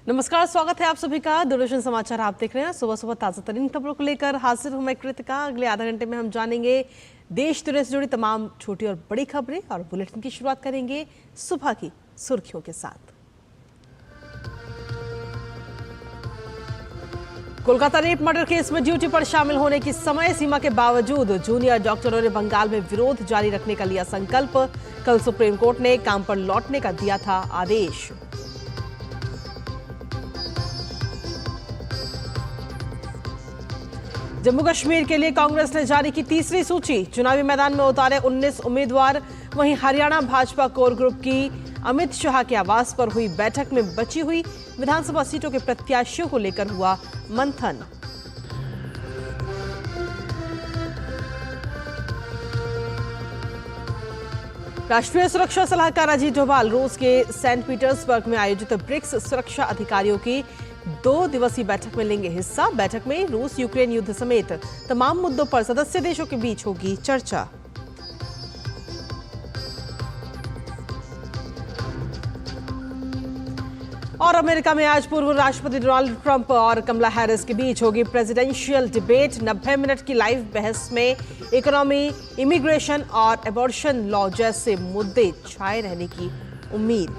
नमस्कार, स्वागत है आप सभी का दूरदर्शन समाचार। आप देख रहे हैं सुबह सुबह ताजा तरीन खबरों को लेकर हाजिर हूं मैं कृतिका। अगले आधा घंटे में हम जानेंगे देश दुनिया से जुड़ी तमाम छोटी और बड़ी खबरें और बुलेटिन की शुरुआत करेंगे सुबह की सुर्खियों के साथ। कोलकाता रेप मर्डर केस में ड्यूटी पर शामिल होने की समय सीमा के बावजूद जूनियर डॉक्टरों ने बंगाल में विरोध जारी रखने का लिया संकल्प। कल सुप्रीम कोर्ट ने काम पर लौटने का दिया था आदेश। जम्मू कश्मीर के लिए कांग्रेस ने जारी की तीसरी सूची, चुनावी मैदान में उतारे 19 उम्मीदवार। वहीं हरियाणा भाजपा कोर ग्रुप की अमित शाह के आवास पर हुई बैठक में बची हुई विधानसभा सीटों के प्रत्याशियों को लेकर हुआ मंथन। राष्ट्रीय सुरक्षा सलाहकार अजीत डोभाल रूस के सेंट पीटर्सबर्ग में आयोजित ब्रिक्स सुरक्षा अधिकारियों की 2 दिवसीय बैठक में लेंगे हिस्सा। बैठक में रूस यूक्रेन युद्ध समेत तमाम मुद्दों पर सदस्य देशों के बीच होगी चर्चा। और अमेरिका में आज पूर्व राष्ट्रपति डोनाल्ड ट्रंप और कमला हैरिस के बीच होगी प्रेसिडेंशियल डिबेट। 90 मिनट की लाइव बहस में इकोनॉमी, इमिग्रेशन और एबॉर्शन लॉ जैसे मुद्दे छाए रहने की उम्मीद।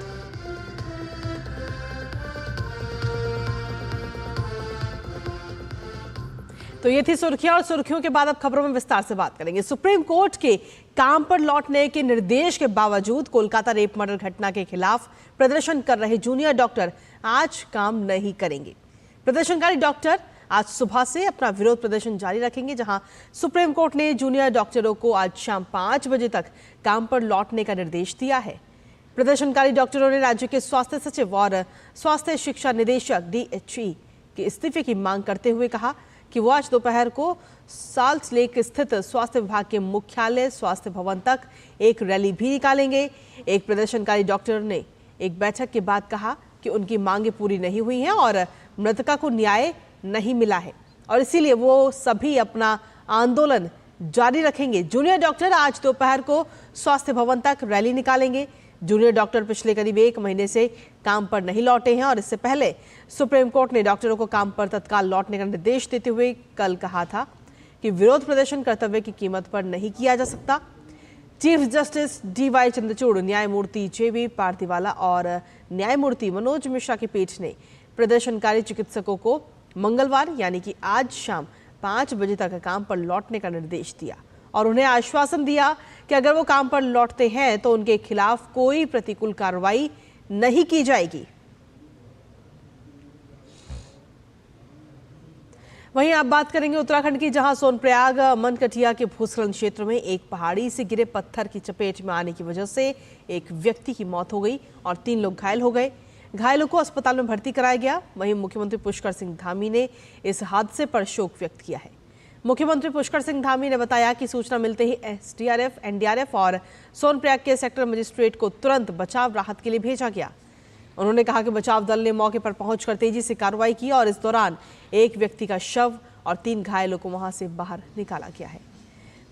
तो ये थी सुर्खियां और सुर्खियों के बाद अब खबरों में विस्तार से बात करेंगे। सुप्रीम कोर्ट के काम पर लौटने के निर्देश के बावजूद कोलकाता रेप मर्डर घटना के खिलाफ प्रदर्शन कर रहे जूनियर डॉक्टर आज काम नहीं करेंगे। प्रदर्शनकारी डॉक्टर आज सुबह से अपना विरोध प्रदर्शन जारी रखेंगे, जहां सुप्रीम कोर्ट ने जूनियर डॉक्टरों को आज शाम 5 बजे तक काम पर लौटने का निर्देश दिया है। प्रदर्शनकारी डॉक्टरों ने राज्य के स्वास्थ्य सचिव और स्वास्थ्य शिक्षा निदेशक DHE के इस्तीफे की मांग करते हुए कहा कि वो आज दोपहर को साल्ट लेक स्थित स्वास्थ्य विभाग के मुख्यालय स्वास्थ्य भवन तक एक रैली भी निकालेंगे। एक प्रदर्शनकारी डॉक्टर ने एक बैठक के बाद कहा कि उनकी मांगें पूरी नहीं हुई हैं और मृतका को न्याय नहीं मिला है और इसीलिए वो सभी अपना आंदोलन जारी रखेंगे। जूनियर डॉक्टर आज दोपहर को स्वास्थ्य भवन तक रैली निकालेंगे। जूनियर डॉक्टर पिछले करीब 1 महीने से काम पर नहीं लौटे हैं और इससे पहले सुप्रीम कोर्ट ने डॉक्टरों को काम पर तत्काल लौटने का निर्देश देते हुए कल कहा था कि विरोध प्रदर्शन कर्तव्य की कीमत पर नहीं किया जा सकता। चीफ जस्टिस DY चंद्रचूड़, न्यायमूर्ति JB पार्थिवाला और न्यायमूर्ति मनोज मिश्रा की पीठ ने प्रदर्शनकारी चिकित्सकों को मंगलवार यानी कि आज शाम 5 बजे तक काम पर लौटने का निर्देश दिया और उन्हें आश्वासन दिया कि अगर वो काम पर लौटते हैं तो उनके खिलाफ कोई प्रतिकूल कार्रवाई नहीं की जाएगी। वहीं आप बात करेंगे उत्तराखंड की, जहां सोनप्रयाग मनकटिया के भूस्खलन क्षेत्र में एक पहाड़ी से गिरे पत्थर की चपेट में आने की वजह से एक व्यक्ति की मौत हो गई और 3 लोग घायल हो गए। घायलों को अस्पताल में भर्ती कराया गया। वहीं मुख्यमंत्री पुष्कर सिंह धामी ने इस हादसे पर शोक व्यक्त किया है। मुख्यमंत्री पुष्कर सिंह धामी ने बताया कि सूचना मिलते ही SDRF, NDRF और सोनप्रयाग के सेक्टर मजिस्ट्रेट को तुरंत बचाव राहत के लिए भेजा गया। उन्होंने कहा कि बचाव दल ने मौके पर पहुंचकर तेजी से कार्रवाई की और इस दौरान एक व्यक्ति का शव और 3 घायलों को वहां से बाहर निकाला गया है।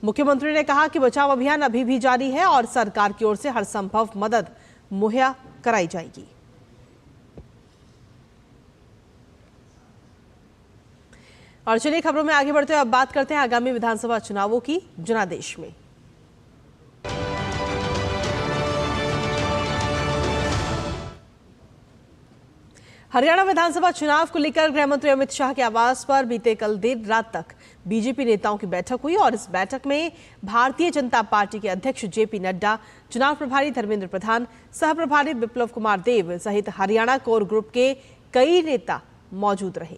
मुख्यमंत्री ने कहा कि बचाव अभियान अभी भी जारी है और सरकार की ओर से हर संभव मदद मुहैया कराई जाएगी। और चलिए खबरों में आगे बढ़ते हुए अब बात करते हैं आगामी विधानसभा चुनावों की जनादेश में। हरियाणा विधानसभा चुनाव को लेकर गृह मंत्री अमित शाह के आवास पर बीते कल देर रात तक बीजेपी नेताओं की बैठक हुई और इस बैठक में भारतीय जनता पार्टी के अध्यक्ष JP नड्डा, चुनाव प्रभारी धर्मेंद्र प्रधान, सह प्रभारी विप्लव कुमार देव सहित हरियाणा कोर ग्रुप के कई नेता मौजूद रहे।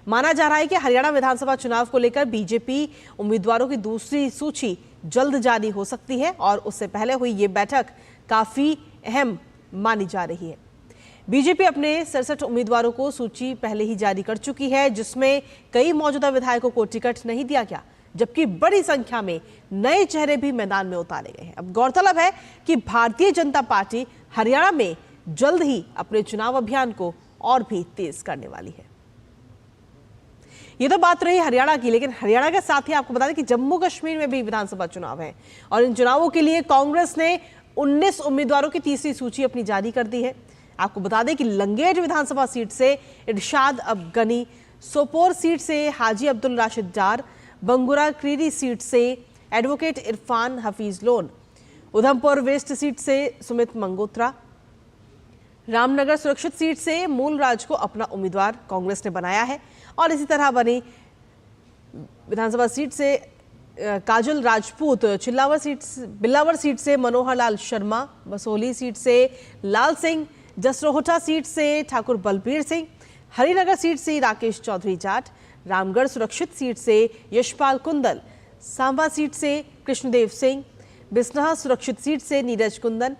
माना जा रहा है कि हरियाणा विधानसभा चुनाव को लेकर बीजेपी उम्मीदवारों की दूसरी सूची जल्द जारी हो सकती है और उससे पहले हुई ये बैठक काफी अहम मानी जा रही है। बीजेपी अपने 67 उम्मीदवारों को सूची पहले ही जारी कर चुकी है, जिसमें कई मौजूदा विधायकों को टिकट नहीं दिया गया, जबकि बड़ी संख्या में नए चेहरे भी मैदान में उतारे गए हैं। अब गौरतलब है कि भारतीय जनता पार्टी हरियाणा में जल्द ही अपने चुनाव अभियान को और भी तेज करने वाली है। ये तो बात रही हरियाणा की, लेकिन हरियाणा के साथ ही आपको बता दें कि जम्मू कश्मीर में भी विधानसभा चुनाव है और इन चुनावों के लिए कांग्रेस ने 19 उम्मीदवारों की तीसरी सूची अपनी जारी कर दी है। आपको बता दें कि लंगेट विधानसभा सीट से इरशाद अबगनी, सोपोर सीट से हाजी अब्दुल राशिद डार, बंगुरा क्रीरी सीट से advocate Irfan Hafeez loan, Udhampur waste seat से सुमित मंगोत्रा, रामनगर सुरक्षित सीट से मूल राज को अपना उम्मीदवार कांग्रेस ने बनाया है और इसी तरह बनी विधानसभा सीट से काजल राजपूत, बिलावर सीट से मनोहर लाल शर्मा, बसोली सीट से लाल सिंह, जसरोहटा सीट से ठाकुर बलबीर सिंह, हरिनगर सीट से राकेश चौधरी जाट, रामगढ़ सुरक्षित सीट से यशपाल कुंदल, सांबा सीट से कृष्णदेव सिंह, बिस्नहा सुरक्षित सीट से नीरज कुंदन,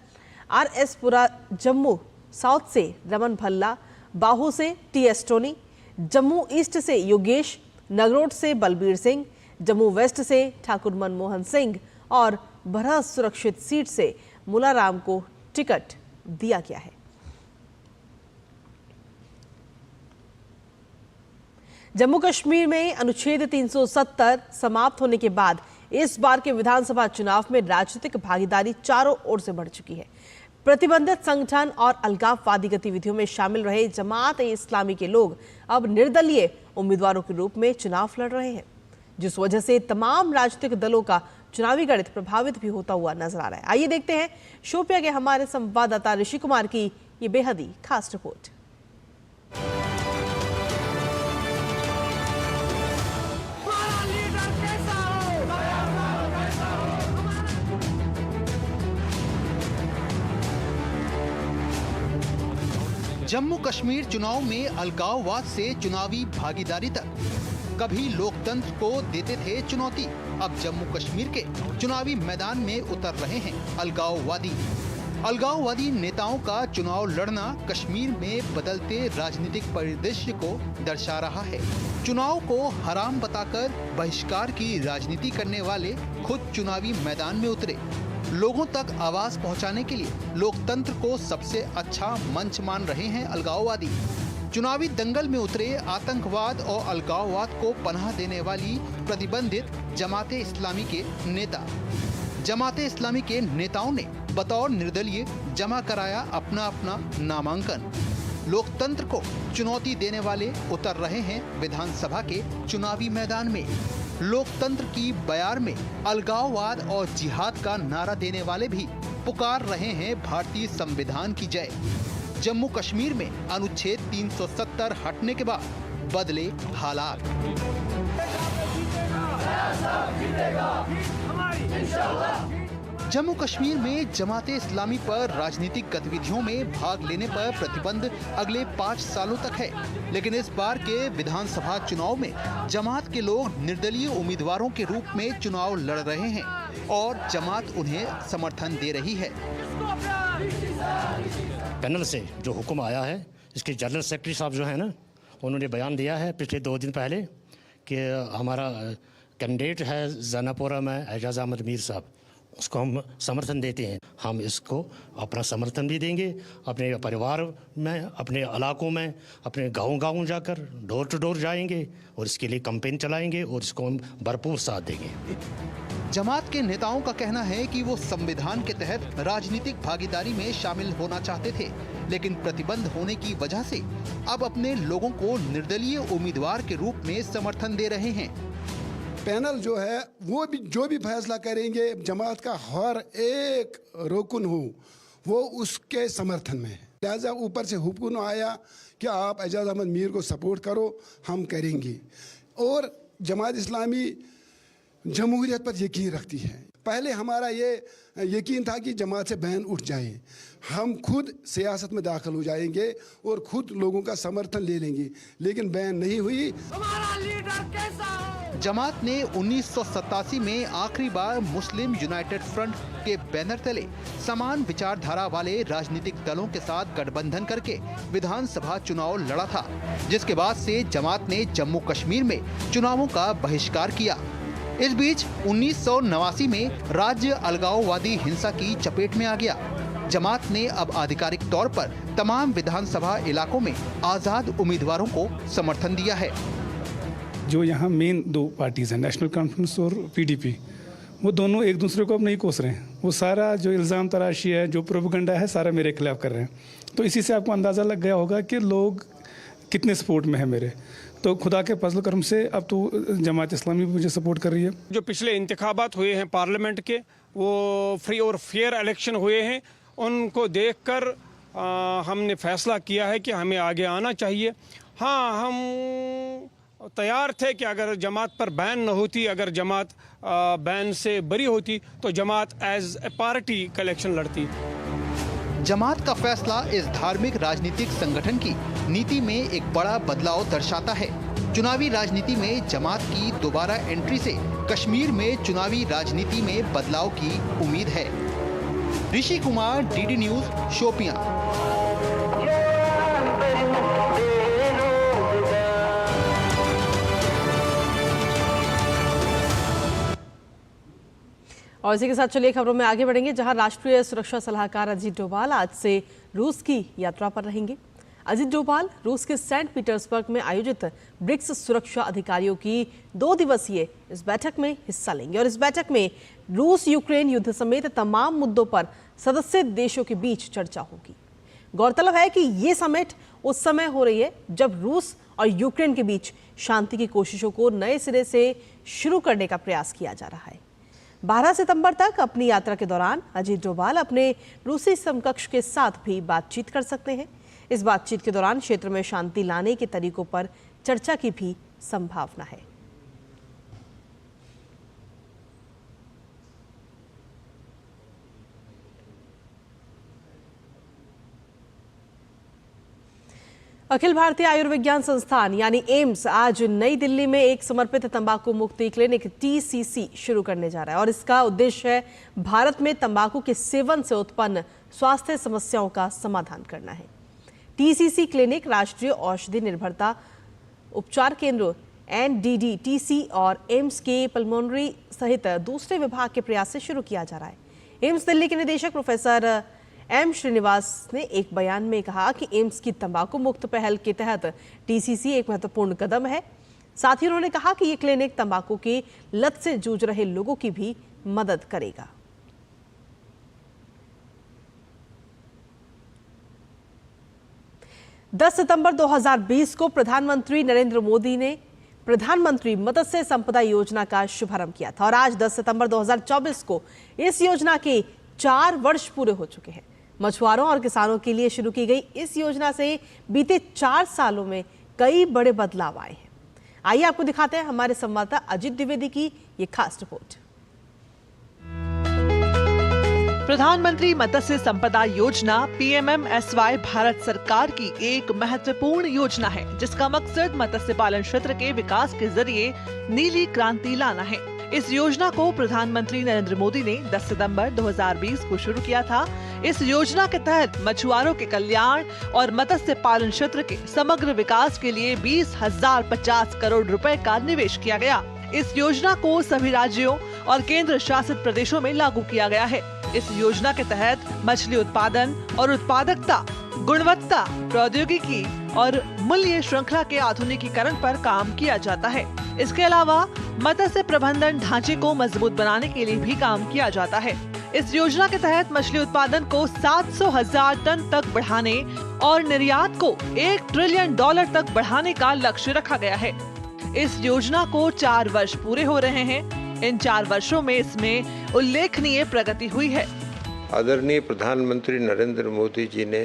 RS पुरा जम्मू साउथ से रमन भल्ला, बाहू से TS टोनी, जम्मू ईस्ट से योगेश, नगरोट से बलबीर सिंह, जम्मू वेस्ट से ठाकुर मनमोहन सिंह और बरह सुरक्षित सीट से मुलाराम को टिकट दिया गया है। जम्मू कश्मीर में अनुच्छेद 370 समाप्त होने के बाद इस बार के विधानसभा चुनाव में राजनीतिक भागीदारी चारों ओर से बढ़ चुकी है। प्रतिबंधित संगठन और अलगाववादी गतिविधियों में शामिल रहे जमात-ए-इस्लामी के लोग अब निर्दलीय उम्मीदवारों के रूप में चुनाव लड़ रहे हैं, जिस वजह से तमाम राजनीतिक दलों का चुनावी गणित प्रभावित भी होता हुआ नजर आ रहा है। आइए देखते हैं शोपिया के हमारे संवाददाता ऋषि कुमार की ये बेहद ही खास रिपोर्ट। जम्मू कश्मीर चुनाव में अलगाववाद से चुनावी भागीदारी तक कभी लोकतंत्र को देते थे चुनौती, अब जम्मू कश्मीर के चुनावी मैदान में उतर रहे हैं अलगाववादी नेताओं का चुनाव लड़ना कश्मीर में बदलते राजनीतिक परिदृश्य को दर्शा रहा है। चुनाव को हराम बताकर बहिष्कार की राजनीति करने वाले खुद चुनावी मैदान में उतरे। लोगों तक आवाज पहुंचाने के लिए लोकतंत्र को सबसे अच्छा मंच मान रहे हैं अलगाववादी। चुनावी दंगल में उतरे आतंकवाद और अलगाववाद को पनाह देने वाली प्रतिबंधित जमात-ए-इस्लामी के नेताओं ने बतौर निर्दलीय जमा कराया अपना नामांकन। लोकतंत्र को चुनौती देने वाले उतर रहे हैं विधानसभा के चुनावी मैदान में। लोकतंत्र की बयार में अलगाववाद और जिहाद का नारा देने वाले भी पुकार रहे हैं भारतीय संविधान की जय। जम्मू कश्मीर में अनुच्छेद 370 हटने के बाद बदले हालात। जम्मू कश्मीर में जमात-ए-इस्लामी पर राजनीतिक गतिविधियों में भाग लेने पर प्रतिबंध अगले 5 सालों तक है, लेकिन इस बार के विधानसभा चुनाव में जमात के लोग निर्दलीय उम्मीदवारों के रूप में चुनाव लड़ रहे हैं और जमात उन्हें समर्थन दे रही है। पैनल से जो हुक्म आया है, इसके जनरल सेक्रेटरी साहब जो है ना, उन्होंने बयान दिया है पिछले 2 दिन पहले कि हमारा कैंडिडेट है जनापुरा में एजाज अहमद मीर साहब, उसको हम समर्थन देते हैं। हम इसको अपना समर्थन भी देंगे, अपने परिवार में, अपने इलाकों में, अपने गांव जाकर डोर टू डोर जाएंगे और इसके लिए कैंपेन चलाएंगे और इसको हम भरपूर साथ देंगे। जमात के नेताओं का कहना है कि वो संविधान के तहत राजनीतिक भागीदारी में शामिल होना चाहते थे, लेकिन प्रतिबंध होने की वजह से अब अपने लोगों को निर्दलीय उम्मीदवार के रूप में समर्थन दे रहे हैं। पैनल जो है वो भी जो भी फैसला करेंगे, जमात का हर एक रुकन हो वो उसके समर्थन में है। लिहाजा ऊपर से हुक्म आया कि आप एजाज अहमद मीर को सपोर्ट करो, हम करेंगे। और जमात इस्लामी जमहूरियत पर यकीन रखती है। पहले हमारा ये यकीन था कि जमात से बैन उठ जाए, हम खुद सियासत में दाखिल हो जाएंगे और खुद लोगों का समर्थन ले लेंगे, लेकिन बैन नहीं हुई। हमारा लीडर कैसा हो? जमात ने 1987 में आखिरी बार मुस्लिम यूनाइटेड फ्रंट के बैनर तले समान विचारधारा वाले राजनीतिक दलों के साथ गठबंधन करके विधानसभा चुनाव लड़ा था, जिसके बाद से जमात ने जम्मू कश्मीर में चुनावों का बहिष्कार किया। इस बीच 1989 में राज्य अलगाववादी हिंसा की चपेट में आ गया। जमात ने अब आधिकारिक तौर पर तमाम विधानसभा इलाकों में आजाद उम्मीदवारों को समर्थन दिया है। जो यहाँ मेन 2 पार्टीज हैं, नेशनल कॉन्फ्रेंस और PDP, वो दोनों एक दूसरे को अब नहीं कोस रहे हैं। वो सारा जो इल्ज़ाम तराशी है, जो प्रोपेगेंडा है, सारा मेरे खिलाफ कर रहे हैं। तो इसी से आपको अंदाज़ा लग गया होगा कि लोग कितने सपोर्ट में है मेरे। तो खुदा के फजल करम से अब तो जमात इस्लामी भी मुझे सपोर्ट कर रही है। जो पिछले इंतखाबात हुए हैं पार्लियामेंट के, वो फ्री और फेयर इलेक्शन हुए हैं, उनको देखकर हमने फैसला किया है कि हमें आगे आना चाहिए। हाँ, हम तैयार थे कि अगर जमात पर बैन न होती, अगर जमात बैन से बरी होती, तो जमात एज ए पार्टी का इलेक्शन लड़ती। जमात का फैसला इस धार्मिक राजनीतिक संगठन की नीति में एक बड़ा बदलाव दर्शाता है। चुनावी राजनीति में जमात की दोबारा एंट्री से कश्मीर में चुनावी राजनीति में बदलाव की उम्मीद है। Rishi Kumar, DD news, Shopian. और इसी के साथ चलिए खबरों में आगे बढ़ेंगे, जहां राष्ट्रीय सुरक्षा सलाहकार अजीत डोभाल आज से रूस की यात्रा पर रहेंगे। अजीत डोभाल रूस के सेंट पीटर्सबर्ग में आयोजित ब्रिक्स सुरक्षा अधिकारियों की 2 दिवसीय इस बैठक में हिस्सा लेंगे और इस बैठक में रूस यूक्रेन युद्ध समेत तमाम मुद्दों पर सदस्य देशों के बीच चर्चा होगी। गौरतलब है कि ये समिट उस समय हो रही है जब रूस और यूक्रेन के बीच शांति की कोशिशों को नए सिरे से शुरू करने का प्रयास किया जा रहा है। 12 सितंबर तक अपनी यात्रा के दौरान अजीत डोभाल अपने रूसी समकक्ष के साथ भी बातचीत कर सकते हैं। इस बातचीत के दौरान क्षेत्र में शांति लाने के तरीकों पर चर्चा की भी संभावना है। अखिल भारतीय आयुर्विज्ञान संस्थान यानी एम्स आज नई दिल्ली में एक समर्पित तंबाकू मुक्ति क्लिनिक TCC शुरू करने जा रहा है और इसका उद्देश्य है भारत में तंबाकू के सेवन से उत्पन्न स्वास्थ्य समस्याओं का समाधान करना है। TCC क्लिनिक राष्ट्रीय औषधि निर्भरता उपचार केंद्र NDDTC और एम्स के पल्मोनरी सहित दूसरे विभाग के प्रयास से शुरू किया जा रहा है। एम्स दिल्ली के निदेशक प्रोफेसर M श्रीनिवास ने एक बयान में कहा कि एम्स की तंबाकू मुक्त पहल के तहत TCC एक महत्वपूर्ण कदम है। साथ ही उन्होंने कहा कि ये क्लिनिक तंबाकू की लत से जूझ रहे लोगों की भी मदद करेगा। दस सितंबर 2020 को प्रधानमंत्री नरेंद्र मोदी ने प्रधानमंत्री मत्स्य संपदा योजना का शुभारंभ किया था और आज 10 सितंबर 2024 को इस योजना के 4 वर्ष पूरे हो चुके हैं। मछुआरों और किसानों के लिए शुरू की गई इस योजना से बीते 4 सालों में कई बड़े बदलाव आए हैं। आइए आपको दिखाते हैं हमारे संवाददाता अजित द्विवेदी की ये खास रिपोर्ट। प्रधानमंत्री मत्स्य संपदा योजना PMMSY भारत सरकार की एक महत्वपूर्ण योजना है जिसका मकसद मत्स्य पालन क्षेत्र के विकास के जरिए नीली क्रांति लाना है। इस योजना को प्रधानमंत्री नरेंद्र मोदी ने 10 सितंबर 2020 को शुरू किया था। इस योजना के तहत मछुआरों के कल्याण और मत्स्य पालन क्षेत्र के समग्र विकास के लिए 20,050 करोड़ रुपए का निवेश किया गया। इस योजना को सभी राज्यों और केंद्र शासित प्रदेशों में लागू किया गया है। इस योजना के तहत मछली उत्पादन और उत्पादकता, गुणवत्ता, प्रौद्योगिकी और मूल्य श्रृंखला के आधुनिकीकरण पर काम किया जाता है। इसके अलावा मत्स्य प्रबंधन ढांचे को मजबूत बनाने के लिए भी काम किया जाता है। इस योजना के तहत मछली उत्पादन को 700,000 टन तक बढ़ाने और निर्यात को $1 ट्रिलियन तक बढ़ाने का लक्ष्य रखा गया है। इस योजना को 4 वर्ष पूरे हो रहे हैं। इन 4 वर्षों में इसमें उल्लेखनीय प्रगति हुई है। आदरणीय प्रधानमंत्री नरेंद्र मोदी जी ने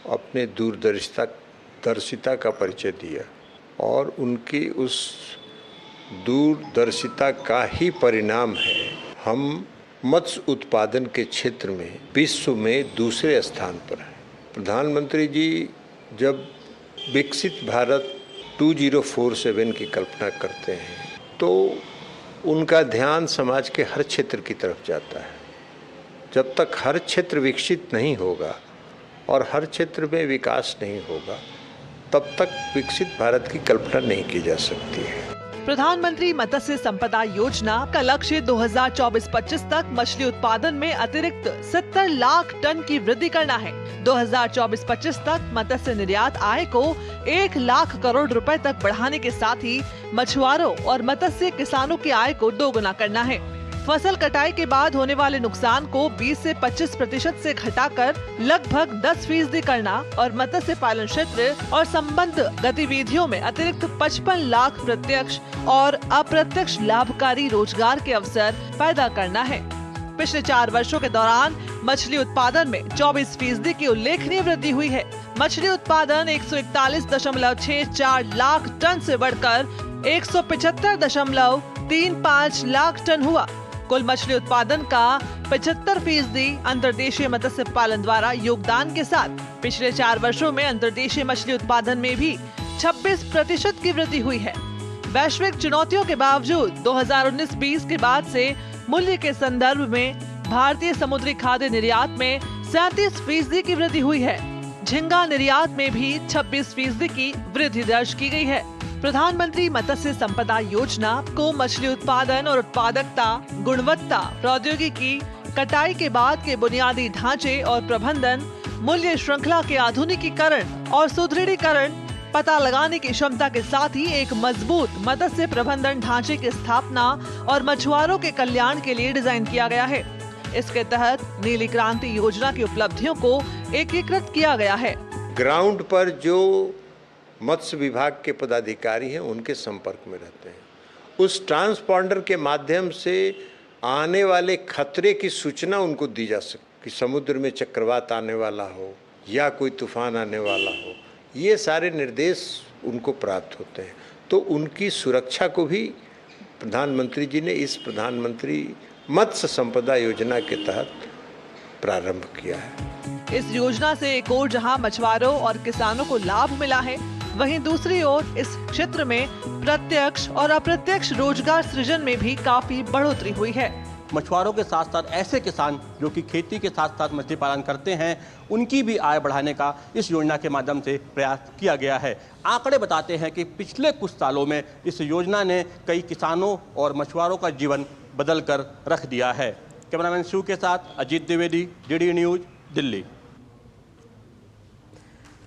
अपने दूरदर्शिता का परिचय दिया और उनकी उस दूरदर्शिता का ही परिणाम है हम मत्स्य उत्पादन के क्षेत्र में विश्व में दूसरे स्थान पर हैं। प्रधानमंत्री जी जब विकसित भारत 2047 की कल्पना करते हैं तो उनका ध्यान समाज के हर क्षेत्र की तरफ जाता है। जब तक हर क्षेत्र विकसित नहीं होगा और हर क्षेत्र में विकास नहीं होगा तब तक विकसित भारत की कल्पना नहीं की जा सकती है। प्रधानमंत्री मत्स्य संपदा योजना का लक्ष्य 2024-25 तक मछली उत्पादन में अतिरिक्त 70 लाख टन की वृद्धि करना है। 2024-25 तक मत्स्य निर्यात आय को 1 लाख करोड़ रुपए तक बढ़ाने के साथ ही मछुआरों और मत्स्य किसानों की आय को दोगुना करना है। फसल कटाई के बाद होने वाले नुकसान को 20 से 25% से घटाकर लगभग 10% करना और मत्स्य पालन क्षेत्र और संबद्ध गतिविधियों में अतिरिक्त 55 लाख प्रत्यक्ष और अप्रत्यक्ष लाभकारी रोजगार के अवसर पैदा करना है। पिछले 4 वर्षों के दौरान मछली उत्पादन में 24% की उल्लेखनीय वृद्धि हुई है। मछली उत्पादन 141.64 लाख टन से बढ़कर 175.35 लाख टन हुआ। कुल मछली उत्पादन का 75% अंतर्देशीय मत्स्य पालन द्वारा योगदान के साथ पिछले 4 वर्षों में अंतर्देशीय मछली उत्पादन में भी 26% की वृद्धि हुई है। वैश्विक चुनौतियों के बावजूद 2019-20 के बाद से मूल्य के संदर्भ में भारतीय समुद्री खाद्य निर्यात में 37% की वृद्धि हुई है। झींगा निर्यात में भी 26% की वृद्धि दर्ज की गई है। प्रधानमंत्री मत्स्य संपदा योजना को मछली उत्पादन और उत्पादकता, गुणवत्ता, प्रौद्योगिकी, कटाई के बाद के बुनियादी ढांचे और प्रबंधन, मूल्य श्रृंखला के आधुनिकीकरण और सुदृढ़ीकरण, पता लगाने की क्षमता के साथ ही एक मजबूत मत्स्य प्रबंधन ढांचे की स्थापना और मछुआरों के कल्याण के लिए डिजाइन किया गया है। इसके तहत नीली क्रांति योजना की उपलब्धियों को एकीकृत किया गया है। ग्राउंड पर जो मत्स्य विभाग के पदाधिकारी हैं उनके संपर्क में रहते हैं। उस ट्रांसपॉन्डर के माध्यम से आने वाले खतरे की सूचना उनको दी जा सकती कि समुद्र में चक्रवात आने वाला हो या कोई तूफान आने वाला हो, ये सारे निर्देश उनको प्राप्त होते हैं। तो उनकी सुरक्षा को भी प्रधानमंत्री जी ने इस प्रधानमंत्री मत्स्य संपदा योजना के तहत प्रारंभ किया है। इस योजना से एक ओर जहां मछुआरों और किसानों को लाभ मिला है, वहीं दूसरी ओर इस क्षेत्र में प्रत्यक्ष और अप्रत्यक्ष रोजगार सृजन में भी काफी बढ़ोतरी हुई है। मछुआरों के साथ साथ ऐसे किसान जो कि खेती के साथ साथ मछली पालन करते हैं, उनकी भी आय बढ़ाने का इस योजना के माध्यम से प्रयास किया गया है। आंकड़े बताते हैं कि पिछले कुछ सालों में इस योजना ने कई किसानों और मछुआरों का जीवन बदल कर रख दिया है। कैमरामैन शिव के साथ अजीत द्विवेदी, डीडी न्यूज, दिल्ली।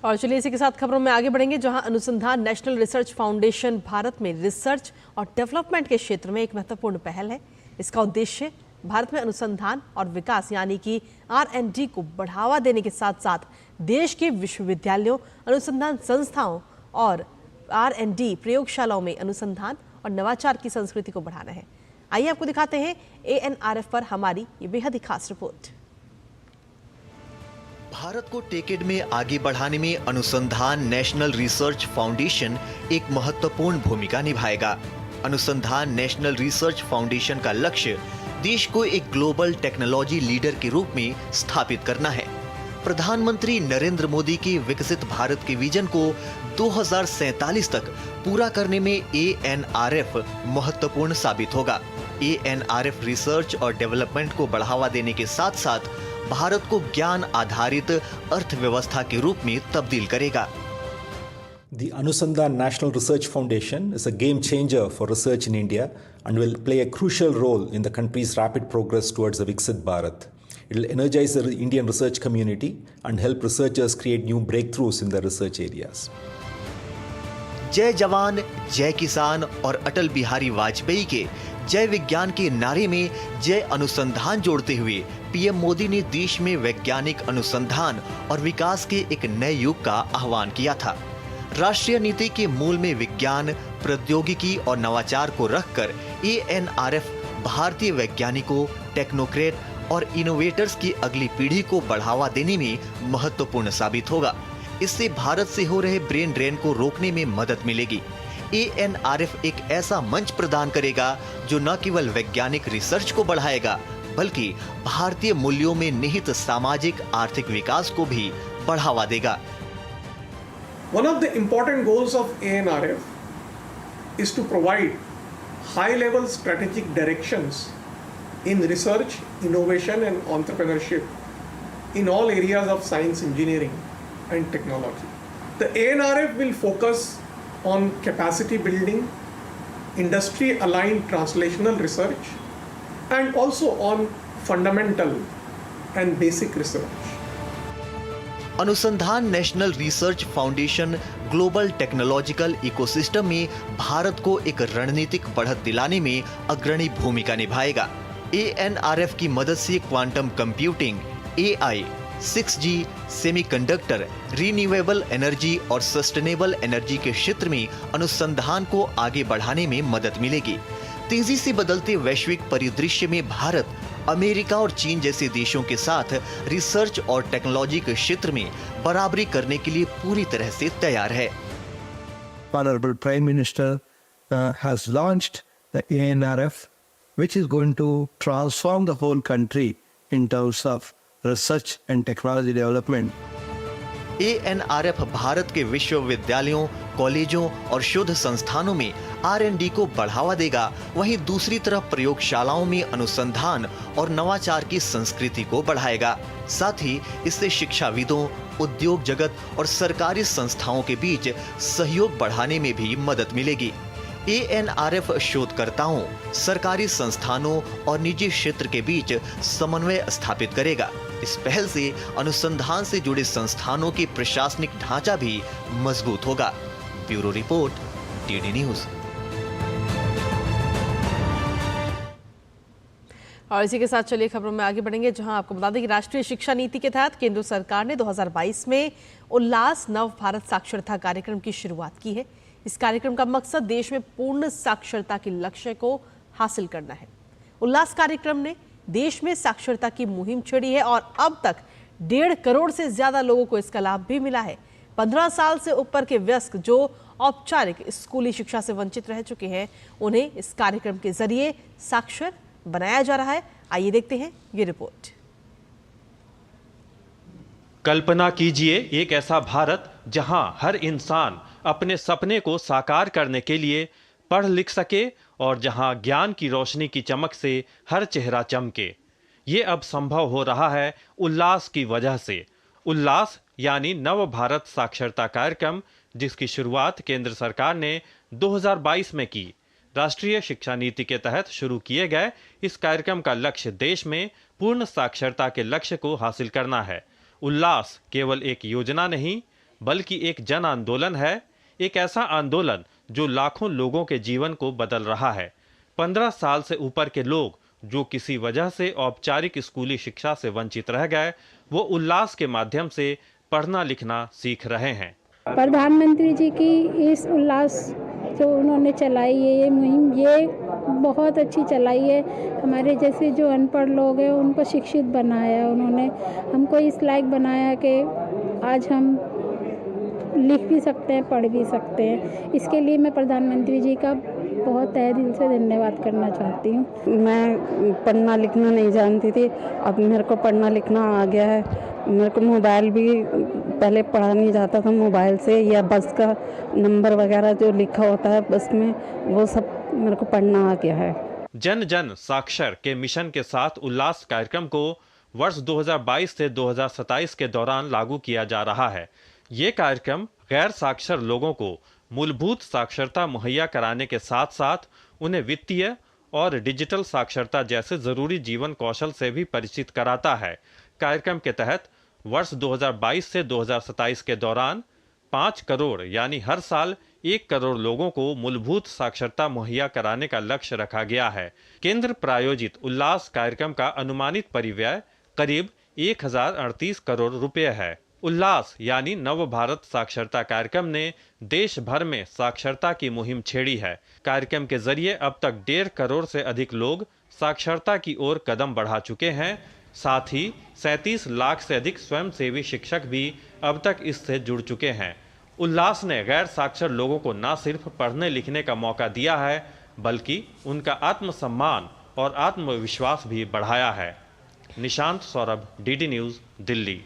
और चलिए इसी के साथ खबरों में आगे बढ़ेंगे, जहां अनुसंधान नेशनल रिसर्च फाउंडेशन भारत में रिसर्च और डेवलपमेंट के क्षेत्र में एक महत्वपूर्ण पहल है। इसका उद्देश्य भारत में अनुसंधान और विकास यानी कि R&D को बढ़ावा देने के साथ साथ देश के विश्वविद्यालयों, अनुसंधान संस्थाओं और R&D प्रयोगशालाओं में अनुसंधान और नवाचार की संस्कृति को बढ़ाना है। आइए आपको दिखाते हैं ANRF पर हमारी ये बेहद ही खास रिपोर्ट। भारत को टेकेड में आगे बढ़ाने में अनुसंधान नेशनल रिसर्च फाउंडेशन एक महत्वपूर्ण भूमिका निभाएगा। अनुसंधान नेशनल रिसर्च फाउंडेशन का लक्ष्य देश को एक ग्लोबल टेक्नोलॉजी लीडर के रूप में स्थापित करना है। प्रधानमंत्री नरेंद्र मोदी के विकसित भारत के विजन को 2047 तक पूरा करने में ANRF महत्वपूर्ण साबित होगा। ANRF रिसर्च और डेवलपमेंट को बढ़ावा देने के साथ साथ भारत को ज्ञान आधारित अर्थव्यवस्था के रूप में तब्दील करेगा। The Anusandhan National Research Foundation is a game changer for research in India and will play a crucial role in the country's rapid progress towards a Viksit Bharat. It will energize the Indian research community and help researchers create new breakthroughs in their research areas. जय जवान, जय किसान और अटल बिहारी वाजपेयी के जय विज्ञान के नारे में जय अनुसंधान जोड़ते हुए पीएम मोदी ने देश में वैज्ञानिक अनुसंधान और विकास के एक नए युग का आह्वान किया था। राष्ट्रीय नीति के मूल में विज्ञान, प्रौद्योगिकी और नवाचार को रखकर ANRF भारतीय वैज्ञानिकों, टेक्नोक्रेट और इनोवेटर्स की अगली पीढ़ी को बढ़ावा देने में महत्वपूर्ण साबित होगा। इससे भारत से हो रहे ब्रेन ड्रेन को रोकने में मदद मिलेगी। ANRF एक ऐसा मंच प्रदान करेगा जो न केवल वैज्ञानिक रिसर्च को बढ़ाएगा बल्कि भारतीय मूल्यों में निहित सामाजिक आर्थिक विकास को भी बढ़ावा देगा। One of the important goals of ANRF is to provide high-level strategic directions in research, innovation and entrepreneurship in all areas of science, engineering and technology. The ANRF will focus on capacity building, industry-aligned translational research and also on fundamental and basic research. अनुसंधान national research foundation global technological ecosystem में भारत को एक रणनीतिक बढ़त दिलाने में अग्रणी भूमिका निभाएगा। ANRF की मदद से quantum computing, AI, 6G, semiconductor, renewable energy और सस्टेनेबल एनर्जी के क्षेत्र में अनुसंधान को आगे बढ़ाने में मदद मिलेगी। तेजी से बदलते वैश्विक परिदृश्य में भारत अमेरिका और चीन जैसे देशों के साथ रिसर्च और टेक्नोलॉजी के क्षेत्र में बराबरी करने के लिए पूरी तरह से तैयार है। Honorable Prime Minister has launched the ANRF, which is going to transform the whole country in terms of research and technology development. ANRF Bharat के विश्वविद्यालयों, कॉलेजों और शोध संस्थानों में R&D को बढ़ावा देगा, वहीं दूसरी तरफ प्रयोगशालाओं में अनुसंधान और नवाचार की संस्कृति को बढ़ाएगा। साथ ही इससे शिक्षाविदों, उद्योग जगत और सरकारी संस्थाओं के बीच सहयोग बढ़ाने में भी मदद मिलेगी। ANRF शोधकर्ताओं, सरकारी संस्थानों और निजी क्षेत्र के बीच समन्वय स्थापित करेगा। इस पहल से अनुसंधान से जुड़े संस्थानों के प्रशासनिक ढांचा भी मजबूत होगा। Bureau report, DD news. और इसी के साथ चलिए खबरों में आगे बढ़ेंगे, जहां आपको बता दें कि राष्ट्रीय शिक्षा नीति के तहत केंद्र सरकार ने 2022 में उल्लास नव भारत साक्षरता कार्यक्रम की शुरुआत की है। इस कार्यक्रम का मकसद देश में पूर्ण साक्षरता के लक्ष्य को हासिल करना है। उल्लास कार्यक्रम ने देश में साक्षरता की मुहिम छेड़ी है और अब तक 1.5 करोड़ से ज्यादा लोगों को इसका लाभ भी मिला है। 15 साल से ऊपर के वयस्क जो औपचारिक स्कूली शिक्षा से वंचित रह चुके हैं, उन्हें इस कार्यक्रम के जरिए साक्षर बनाया जा रहा है। आइए देखते हैं ये रिपोर्ट। कल्पना कीजिए एक ऐसा भारत जहां हर इंसान अपने सपने को साकार करने के लिए पढ़ लिख सके और जहां ज्ञान की रोशनी की चमक से हर चेहरा चमके। ये अब संभव हो रहा है उल्लास की वजह से। उल्लास यानी नव भारत साक्षरता कार्यक्रम, जिसकी शुरुआत केंद्र सरकार ने 2022 में की। राष्ट्रीय शिक्षा नीति के तहत शुरू किए गए इस कार्यक्रम का लक्ष्य देश में पूर्ण साक्षरता के लक्ष्य को हासिल करना है। उल्लास केवल एक योजना नहीं, बल्कि एक जन आंदोलन है, एक ऐसा आंदोलन जो लाखों लोगों के जीवन को बदल रहा है। 15 साल से ऊपर के लोग जो किसी वजह से औपचारिक स्कूली शिक्षा से वंचित रह गए, वो उल्लास के माध्यम से पढ़ना लिखना सीख रहे हैं। प्रधानमंत्री जी की इस उल्लास जो उन्होंने चलाई है ये मुहिम, ये बहुत अच्छी चलाई है। हमारे जैसे जो अनपढ़ लोग हैं उनको शिक्षित बनाया उन्होंने, हमको इस लायक बनाया कि आज हम लिख भी सकते हैं, पढ़ भी सकते हैं। इसके लिए मैं प्रधानमंत्री जी का बहुत तहे दिल से धन्यवाद करना चाहती हूँ। मैं पढ़ना लिखना नहीं जानती थी, अब मेरे को पढ़ना लिखना आ गया है। मेरे को मोबाइल भी पहले पढ़ा नहीं जाता था, मोबाइल से या बस का नंबर वगैरह जो लिखा होता है बस में, वो सब मेरे को पढ़ना आ गया है। जन जन साक्षर के मिशन के साथ उल्लास कार्यक्रम को वर्ष 2022 से 2027 के दौरान लागू किया जा रहा है। ये कार्यक्रम गैर साक्षर लोगों को मूलभूत साक्षरता मुहैया कराने के साथ साथ उन्हें वित्तीय और डिजिटल साक्षरता जैसे जरूरी जीवन कौशल से भी परिचित कराता है। कार्यक्रम के तहत वर्ष 2022 से 2027 के दौरान 5 करोड़ यानी हर साल 1 करोड़ लोगों को मूलभूत साक्षरता मुहैया कराने का लक्ष्य रखा गया है। केंद्र प्रायोजित उल्लास कार्यक्रम का अनुमानित परिव्यय करीब 1038 करोड़ रुपए है। उल्लास यानी नव भारत साक्षरता कार्यक्रम ने देश भर में साक्षरता की मुहिम छेड़ी है। कार्यक्रम के जरिए अब तक 1.5 करोड़ से अधिक लोग साक्षरता की ओर कदम बढ़ा चुके हैं। साथ ही 37 लाख से अधिक स्वयंसेवी शिक्षक भी अब तक इससे जुड़ चुके हैं। उल्लास ने गैर साक्षर लोगों को न सिर्फ पढ़ने लिखने का मौका दिया है, बल्कि उनका आत्मसम्मान और आत्मविश्वास भी बढ़ाया है। Nishant Saurabh, DD news, Delhi.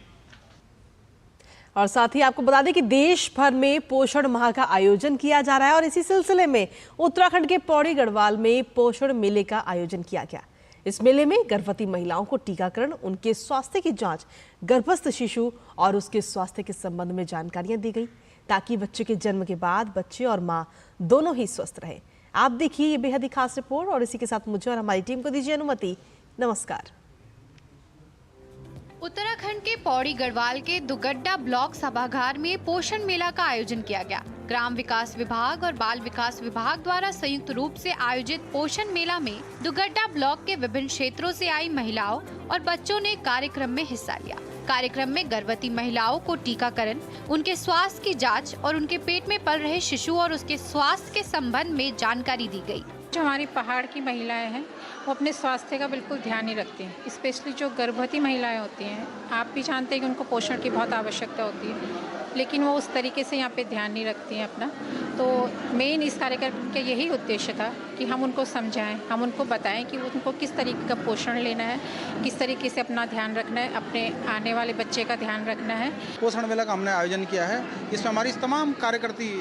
और साथ ही आपको बता दें कि देश भर में पोषण माह का आयोजन किया जा रहा है और इसी सिलसिले में उत्तराखंड के पौड़ी गढ़वाल में पोषण मेले का आयोजन किया गया। इस मेले में गर्भवती महिलाओं को टीकाकरण, उनके स्वास्थ्य की जांच, गर्भस्थ शिशु और उसके स्वास्थ्य के संबंध में जानकारियां दी गई, ताकि बच्चे के जन्म के बाद बच्चे और मां दोनों ही स्वस्थ रहे। आप देखिए ये बेहद ही खास रिपोर्ट और इसी के साथ मुझे और हमारी टीम को दीजिए अनुमति। नमस्कार। उत्तराखंड के पौड़ी गढ़वाल के दुगड्डा ब्लॉक सभागार में पोषण मेला का आयोजन किया गया। ग्राम विकास विभाग और बाल विकास विभाग द्वारा संयुक्त रूप से आयोजित पोषण मेला में दुगड्डा ब्लॉक के विभिन्न क्षेत्रों से आई महिलाओं और बच्चों ने कार्यक्रम में हिस्सा लिया। कार्यक्रम में गर्भवती महिलाओं को टीकाकरण, उनके स्वास्थ्य की जांच और उनके पेट में पल रहे शिशु और उसके स्वास्थ्य के संबंध में जानकारी दी गई। जो हमारी पहाड़ की महिलाएं हैं वो अपने स्वास्थ्य का बिल्कुल ध्यान नहीं रखती हैं, स्पेशली जो गर्भवती महिलाएं होती हैं। आप भी जानते हैं कि उनको पोषण की बहुत आवश्यकता होती है, लेकिन वो उस तरीके से यहाँ पे ध्यान नहीं रखती हैं अपना। तो मेन इस कार्यक्रम का यही उद्देश्य था कि हम उनको समझाएं, हम उनको बताएं कि उनको किस तरीके का पोषण लेना है, किस तरीके से अपना ध्यान रखना है, अपने आने वाले बच्चे का ध्यान रखना है। पोषण मेला का हमने आयोजन किया है। इसमें हमारी तमाम कार्यकर्ती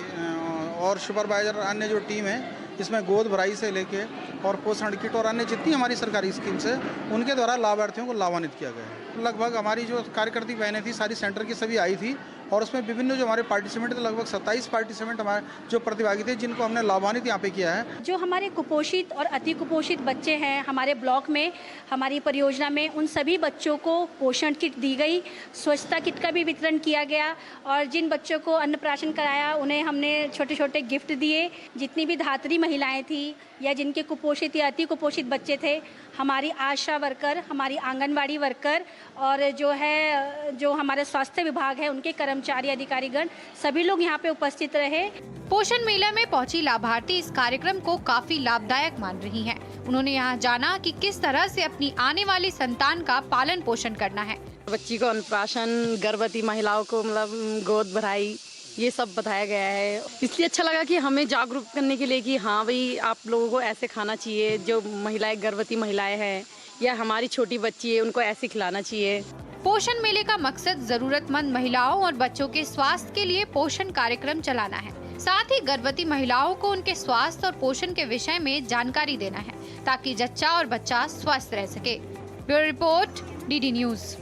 और सुपरवाइजर अन्य जो टीम है, इसमें गोद भराई से लेके और पोषण किट और अन्य जितनी हमारी सरकारी स्कीम्स है उनके द्वारा लाभार्थियों को लाभान्वित किया गया है। लगभग हमारी जो कार्यकर्ती बहनें थी सारी सेंटर की सभी आई थी और उसमें विभिन्न जो हमारे पार्टिसिपेंट थे, लगभग 27 पार्टिसिपेंट हमारे जो प्रतिभागी थे जिनको हमने लाभान्वित यहाँ पे किया है। जो हमारे कुपोषित और अति कुपोषित बच्चे हैं हमारे ब्लॉक में, हमारी परियोजना में, उन सभी बच्चों को पोषण किट दी गई, स्वच्छता किट का भी वितरण किया गया और जिन बच्चों को अन्नप्राशन कराया उन्हें हमने छोटे छोटे गिफ्ट दिए। जितनी भी धात्री महिलाएं थी या जिनके कुपोषित या अति कुपोषित बच्चे थे, हमारी आशा वर्कर, हमारी आंगनवाड़ी वर्कर और जो हमारे स्वास्थ्य विभाग है उनके कर्मचारी अधिकारीगण सभी लोग यहाँ पे उपस्थित रहे। पोषण मेला में पहुंची लाभार्थी इस कार्यक्रम को काफी लाभदायक मान रही हैं। उन्होंने यहाँ जाना कि किस तरह से अपनी आने वाली संतान का पालन पोषण करना है। बच्ची को अन्नप्राशन, गर्भवती महिलाओं को मतलब गोद भराई, ये सब बताया गया है। इसलिए अच्छा लगा कि हमें जागरूक करने के लिए कि हाँ भाई आप लोगों को ऐसे खाना चाहिए, जो महिलाएं गर्भवती महिलाएं हैं या हमारी छोटी बच्ची है उनको ऐसे खिलाना चाहिए। पोषण मेले का मकसद जरूरतमंद महिलाओं और बच्चों के स्वास्थ्य के लिए पोषण कार्यक्रम चलाना है। साथ ही गर्भवती महिलाओं को उनके स्वास्थ्य और पोषण के विषय में जानकारी देना है ताकि जच्चा और बच्चा स्वस्थ रह सके। Bureau report, DD news.